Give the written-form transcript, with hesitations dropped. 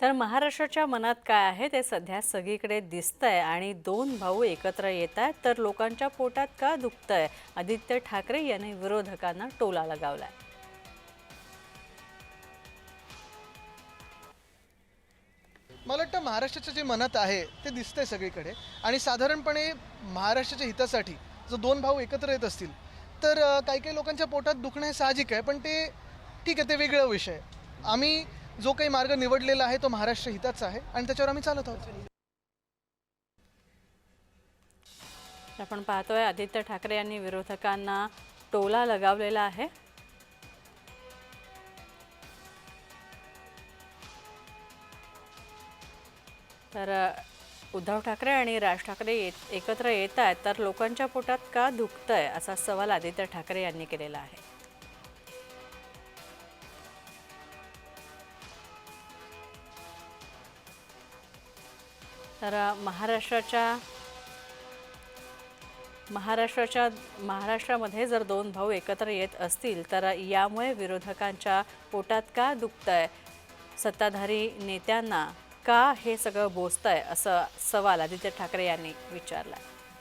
तर महाराष्ट्राच्या मनात काय आहे ते सध्या सगळीकडे दिसतंय आणि दोन भाऊ एकत्र येत आहेत तर लोकांच्या पोटात का दुखतंय? आदित्य ठाकरे यांनी विरोधकांना टोला लगावलाय. मला वाटतं महाराष्ट्राच्या जे मनात आहे ते दिसतंय सगळीकडे आणि साधारणपणे महाराष्ट्राच्या हितासाठी जर दोन भाऊ एकत्र येत असतील तर काही काही लोकांच्या पोटात दुखणं हे साहजिक आहे, पण ते ठीक आहे, ते वेगळा विषय आहे. आम्ही जो काही मार्ग निवडलेला आहे तो महाराष्ट्र हिताचा आहे आणि त्याच्यावर आम्ही चालत आहोत. आपण पाहतोय आदित्य ठाकरे यांनी विरोधकांना टोला लगावलेला आहे. तर उद्धव ठाकरे आणि राज ठाकरे एकत्र येत आहेत तर लोकांच्या पोटात का दुखतंय असा सवाल आदित्य ठाकरे यांनी केलेला आहे. तर महाराष्ट्रामध्ये जर दोन भाऊ एकत्र येत असतील तर यामुळे विरोधकांच्या पोटात का दुखतंय, सत्ताधारी नेत्यांना का हे सगळं बोचतंय असा सवाल आदित्य ठाकरे यांनी विचारला.